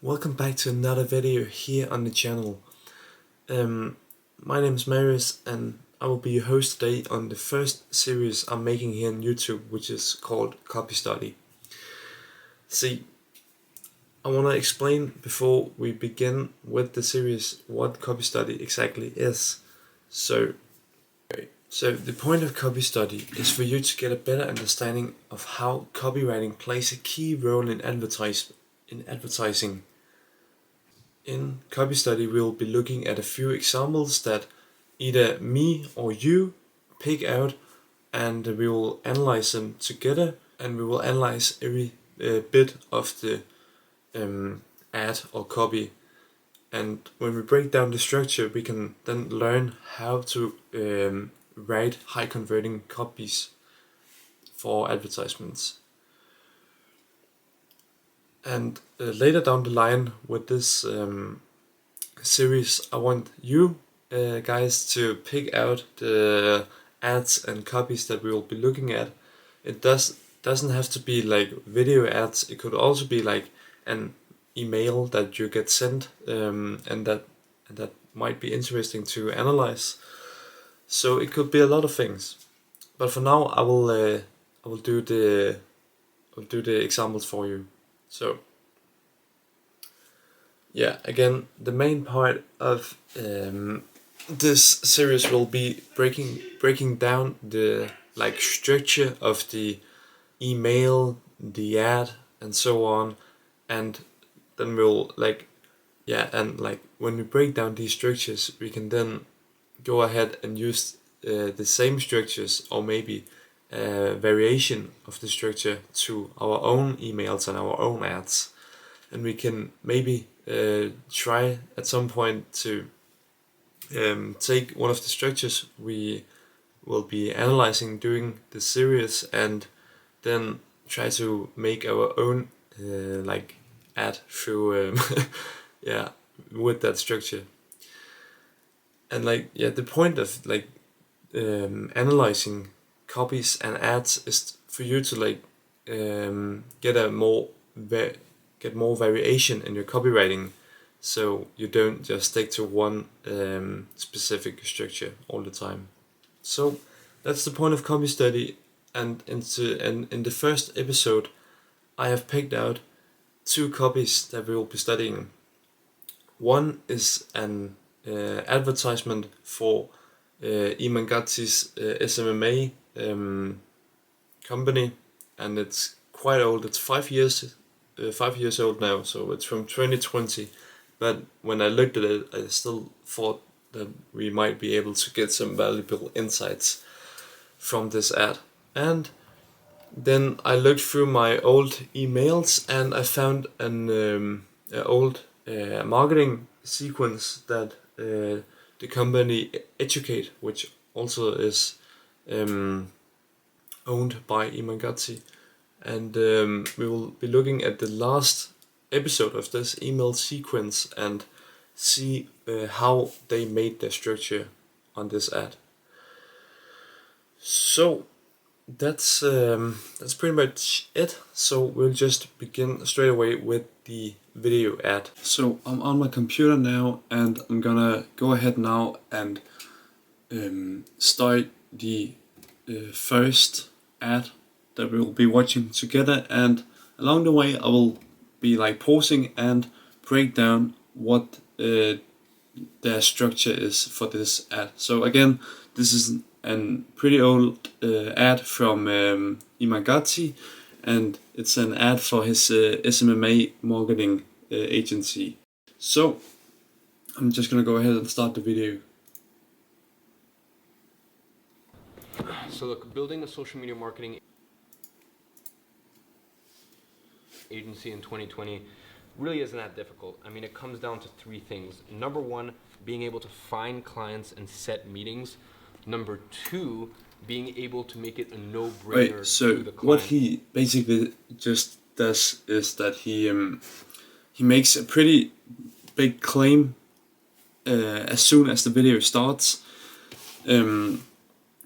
Welcome back to another video here on the channel. My name is Marius and I will be your host today on the first series I'm making here on YouTube, which is called Copy Study. See, I want to explain before we begin with the series what Copy Study exactly is. So the point of Copy Study is for you to get a better understanding of how copywriting plays a key role in advertising. In Copy Study, we will be looking at a few examples that either me or you pick out, and we will analyze them together, and we will analyze every bit of the ad or copy. And when we break down the structure, we can then learn how to write high converting copies for advertisements. And later down the line with this series, I want you guys to pick out the ads and copies that we will be looking at. It doesn't have to be like video ads. It could also be like an email that you get sent, and that might be interesting to analyze. So it could be a lot of things. But for now, I will do the examples for you. So yeah, again, the main part of this series will be breaking down the structure of the email, the ad, and so on, and then we'll when we break down these structures, we can then go ahead and use the same structures, or maybe a variation of the structure, to our own emails and our own ads. And we can maybe try at some point to take one of the structures we will be analyzing during the series, and then try to make our own ad through with that structure. And the point of analyzing copies and ads is for you to get more variation in your copywriting, so you don't just stick to one specific structure all the time. So that's the point of Copy Study, and in the first episode I have picked out two copies that we will be studying. One is an advertisement for Iman Gadzhi's SMMA company, and it's quite old. It's 5 years old now, so it's from 2020. But when I looked at it, I still thought that we might be able to get some valuable insights from this ad. And then I looked through my old emails, and I found an old marketing sequence that the company Educate, which also is owned by Iman Gadzhi. And we will be looking at the last episode of this email sequence and see how they made their structure on this ad. So that's pretty much it. So we'll just begin straight away with the video ad. So I'm on my computer now, and I'm gonna go ahead now and start the first ad that we will be watching together, and along the way I will be pausing and break down what their structure is for this ad. So again, this is a pretty old ad from Iman Gadzhi, and it's an ad for his SMMA marketing agency. So I'm just gonna go ahead and start the video. So look, building a social media marketing agency in 2020 really isn't that difficult. I mean, it comes down to three things. Number one, being able to find clients and set meetings. Number two, being able to make it a no-brainer to the client. What he basically just does is that he makes a pretty big claim as soon as the video starts, and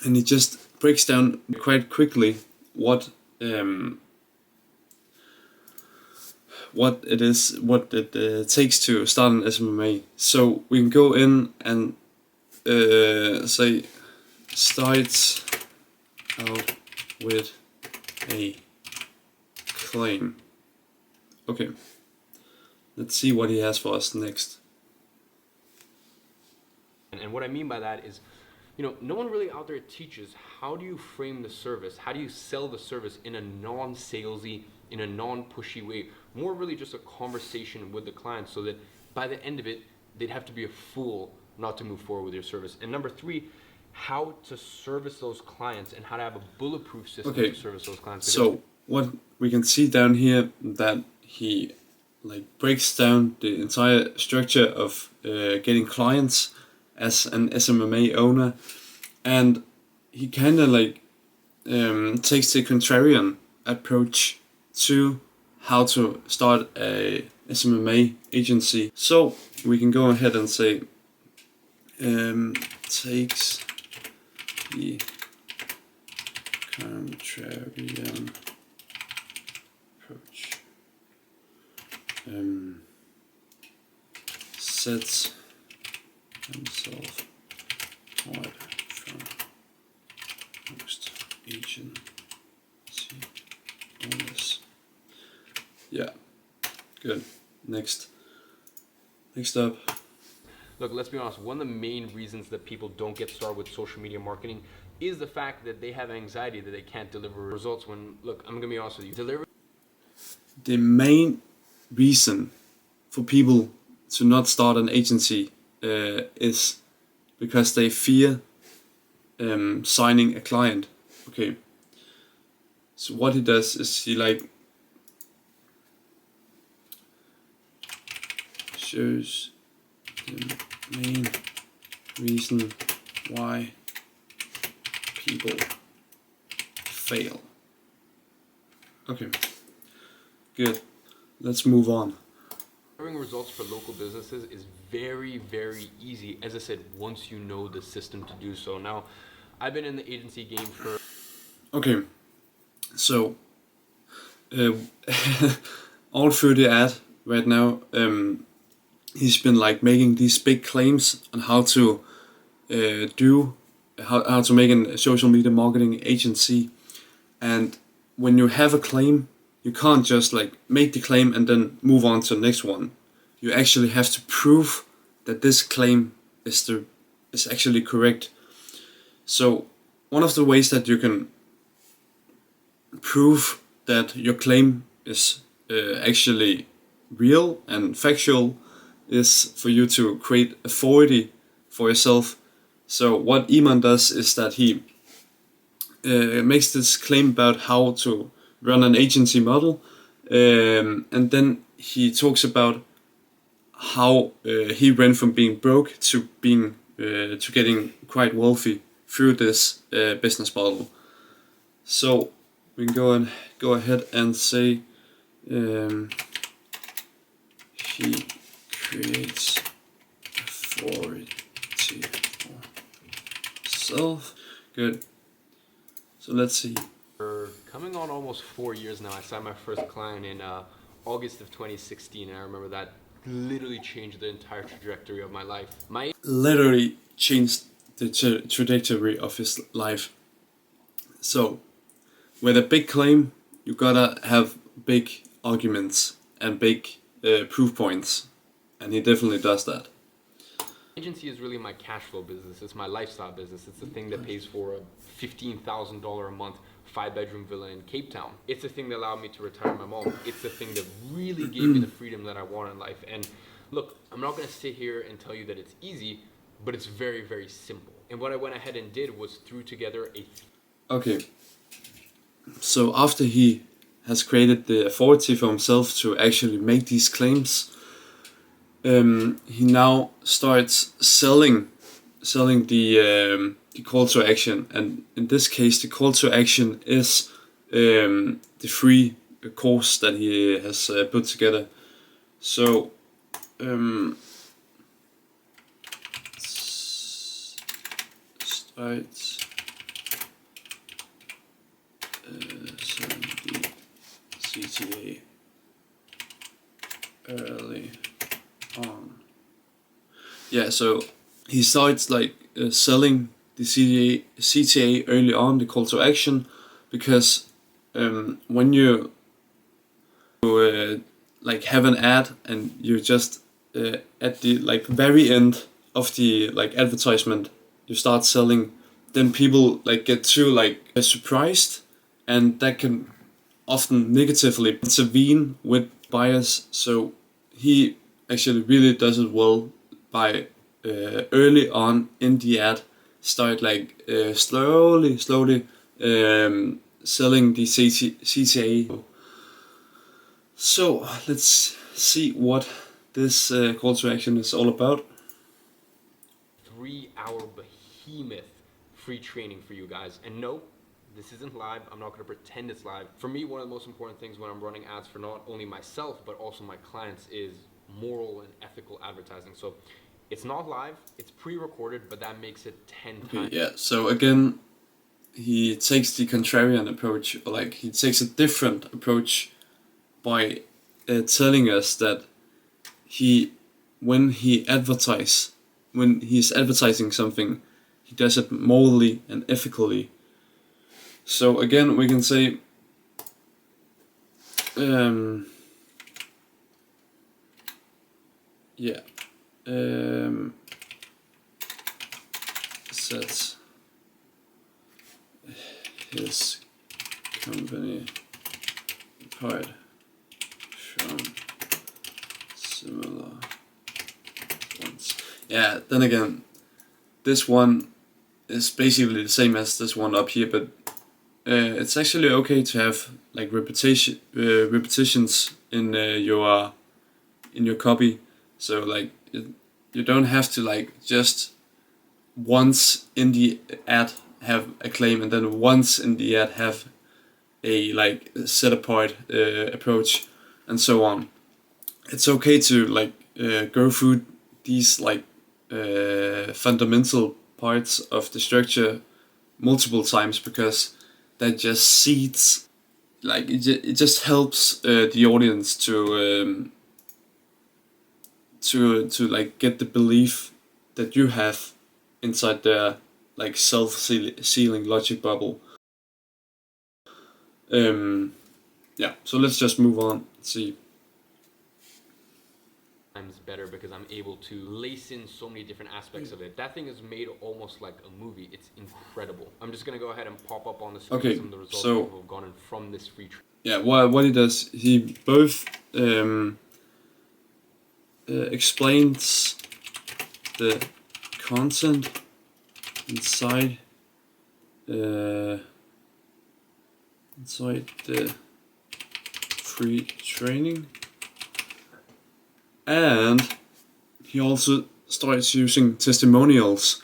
he just breaks down quite quickly what what it takes to start an SMMA. So we can go in and say starts out with a claim. Okay, let's see what he has for us next. And what I mean by that is, no one really out there teaches how do you frame the service, how do you sell the service in a non-salesy, in a non-pushy way, more really just a conversation with the client, so that by the end of it, they'd have to be a fool not to move forward with your service. And number three, how to service those clients and how to have a bulletproof system to service those clients. So what we can see down here, that he breaks down the entire structure of getting clients as an SMMA owner, and he kind of takes the contrarian approach to how to start a SMMA agency. So we can go ahead and say takes the contrarian approach, sets himself apart from most agency owners. Yeah, good. Next up. Look, let's be honest, one of the main reasons that people don't get started with social media marketing is the fact that they have anxiety that they can't deliver results when, look, I'm gonna be honest with you, the main reason for people to not start an agency is because they fear signing a client. Okay, so what he does is he shows the main reason why people fail. Okay, good. Let's move on. Delivering results for local businesses is very, very easy, as I said, once you know the system to do so. Now, I've been in the agency game for... Okay, so all through the ad right now, he's been making these big claims on how to how to make a social media marketing agency. And when you have a claim, you can't just make the claim and then move on to the next one. You actually have to prove that this claim is actually correct. So one of the ways that you can prove that your claim is actually real and factual is for you to create authority for yourself. So what Iman does is that he makes this claim about how to run an agency model, and then he talks about how he went from being broke to being to getting quite wealthy through this business model. So we can go ahead and say he creates authority for himself. Good. So let's see. For coming on almost 4 years now, I signed my first client in August of 2016, and I remember that literally changed the entire trajectory of my life. Literally changed the trajectory of his life. So, with a big claim, you gotta have big arguments and big proof points, and he definitely does that. Agency is really my cash flow business. It's my lifestyle business. It's the thing that pays for a $15,000 a month 5-bedroom villa in Cape Town. It's the thing that allowed me to retire my mom. It's the thing that really gave me the freedom that I want in life. And look, I'm not going to sit here and tell you that it's easy, but it's very, very simple. And what I went ahead and did was threw together a... Okay. So after he has created the authority for himself to actually make these claims, he now starts selling the call to action, and in this case the call to action is the free course that he has put together. So starts selling the CTA early on. Yeah, so he starts like selling the CTA early on, the call to action, because when you like have an ad and you just at the like very end of the like advertisement you start selling, then people like get too like surprised, and that can often negatively intervene with buyers. So he actually really does it well by early on in the ad start like slowly selling the CTA. So let's see what this call to action is all about. 3-hour behemoth free training for you guys. And no, this isn't live. I'm not going to pretend it's live. For me, one of the most important things when I'm running ads for not only myself, but also my clients is moral and ethical advertising. So it's not live, it's pre-recorded, but that makes it 10 times. Yeah, so again, he takes the contrarian approach, or like he takes a different approach by telling us that when he's advertising something, he does it morally and ethically. So again, we can say sets his company apart from similar ones. Yeah, then again, this one is basically the same as this one up here, but it's actually okay to have like repetitions in your copy. So like you don't have to like just once in the ad have a claim and then once in the ad have a like set apart approach and so on. It's okay to like go through these like fundamental parts of the structure multiple times, because that just seeds, like it just helps the audience to like get the belief that you have inside their like self-sealing logic bubble. Yeah, so let's just move on. See. Times better because I'm able to lace in so many different aspects of it. That thing is made almost like a movie. It's incredible. I'm just gonna go ahead and pop up on the screen some of the results that have gotten from this free training. Yeah, what he does, he both explains the content inside the free training, and he also starts using testimonials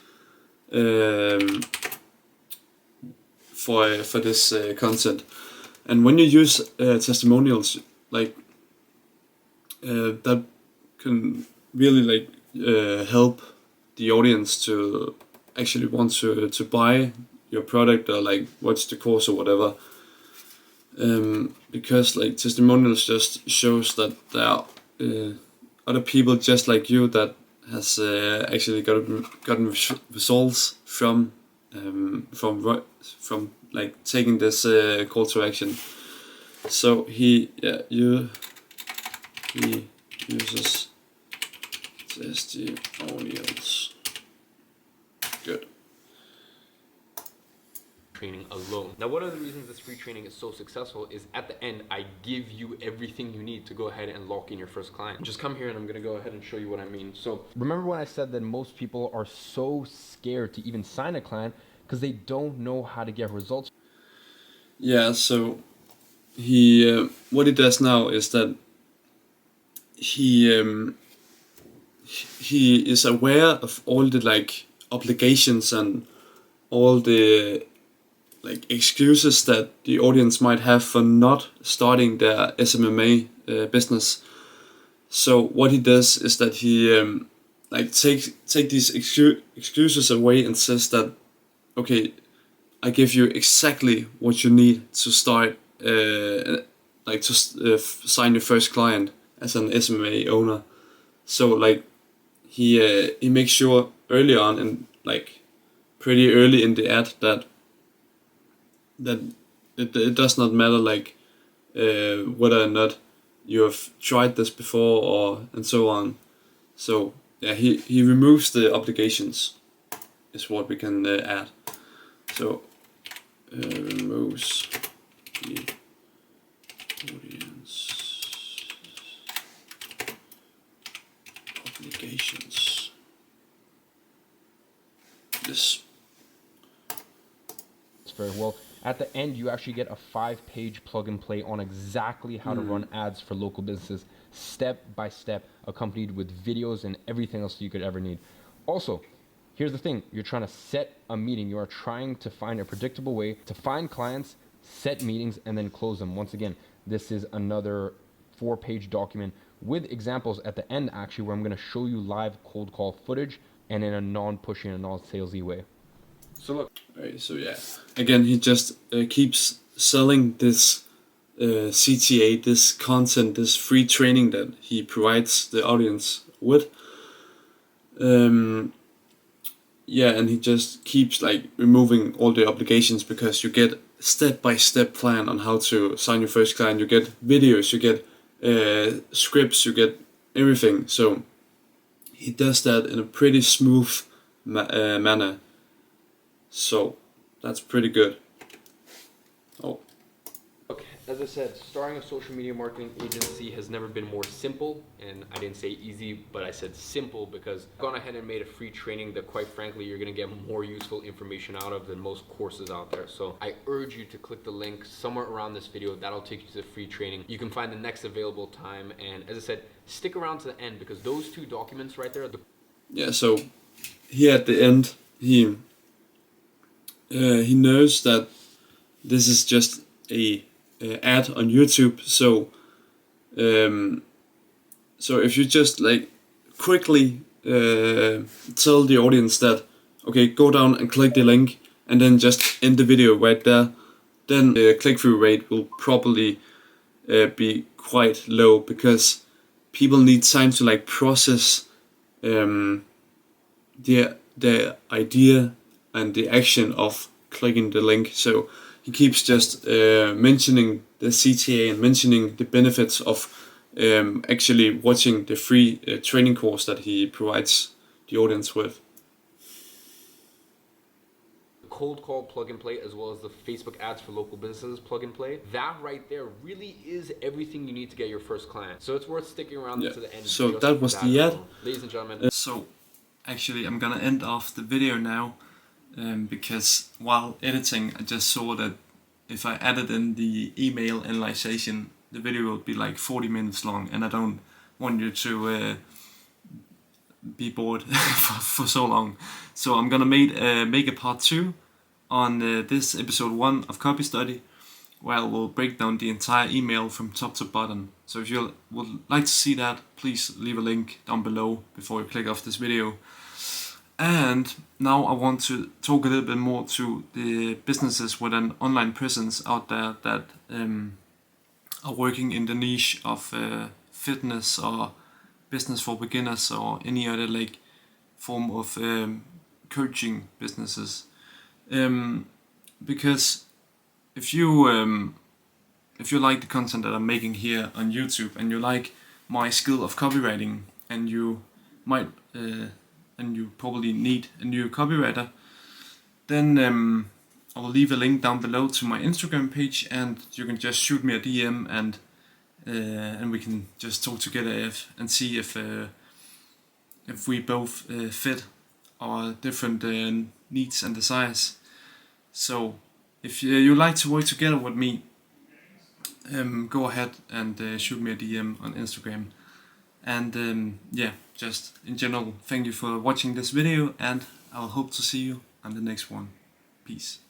for this content. And when you use testimonials, like that can really like help the audience to actually want to buy your product or like watch the course or whatever. Because like testimonials just shows that there are other people just like you that has actually gotten results from like taking this call to action. So he uses testimonials. Good. Training alone. Now, one of the reasons this free training is so successful is at the end, I give you everything you need to go ahead and lock in your first client. Just come here and I'm gonna go ahead and show you what I mean. So remember when I said that most people are so scared to even sign a client because they don't know how to get results? Yeah, so he what he does now is that he is aware of all the like obligations and all the like excuses that the audience might have for not starting their SMMA business. So what he does is that he like take these excuses away and says that, okay, I give you exactly what you need to start sign your first client, as an SMA owner. So like he makes sure early on, and like pretty early in the ad, that it does not matter like whether or not you have tried this before or and so on. So yeah, he removes the obligations, is what we can add. So removes the audience obligations. This. It's very well. At the end, you actually get a 5-page plug and play on exactly how to run ads for local businesses, step by step, accompanied with videos and everything else you could ever need. Also, here's the thing. You're trying to set a meeting. You are trying to find a predictable way to find clients, set meetings, and then close them. Once again, this is another 4-page document with examples at the end, actually, where I'm going to show you live cold call footage and in a non-pushing and non-salesy way. So look. Right, so yeah, again, he just keeps selling this CTA, this content, this free training that he provides the audience with. Yeah, and he just keeps like removing all the obligations, because you get step-by-step plan on how to sign your first client. You get videos, you get scripts, you get everything. So he does that in a pretty smooth manner. So that's pretty good. Oh. Look, as I said, starting a social media marketing agency has never been more simple, and I didn't say easy, but I said simple because I've gone ahead and made a free training that, quite frankly, you're gonna get more useful information out of than most courses out there. So I urge you to click the link somewhere around this video. That'll take you to the free training. You can find the next available time, and as I said, stick around to the end, because those 2 documents right there. Yeah, so here at the end, he knows that this is just a ad on YouTube. So so if you just like quickly tell the audience that, okay, go down and click the link, and then just end the video right there, then the click-through rate will probably be quite low, because people need time to like process the idea and the action of clicking the link. So he keeps just mentioning the CTA and mentioning the benefits of actually watching the free training course that he provides the audience with. Cold call plug and play, as well as the Facebook ads for local businesses plug and play. That right there really is everything you need to get your first client. So it's worth sticking around to the end. So that was the ad. Ladies and gentlemen. So actually I'm gonna end off the video now, because while editing I just saw that if I added in the email analyzation, the video will be like 40 minutes long, and I don't want you to be bored for so long. So I'm gonna make a part 2 on this episode 1 of Copy Study, where we'll break down the entire email from top to bottom. So if you would like to see that, please leave a link down below before you click off this video. And now I want to talk a little bit more to the businesses with an online presence out there that are working in the niche of fitness or business for beginners or any other like form of coaching businesses. Because if you like the content that I'm making here on YouTube, and you like my skill of copywriting, and you might and you probably need a new copywriter, then I will leave a link down below to my Instagram page, and you can just shoot me a DM, and we can just talk together and see if we both fit our different needs and desires. So if you like to work together with me, go ahead and shoot me a DM on Instagram. And yeah, just in general, thank you for watching this video, and I'll hope to see you on the next one. Peace.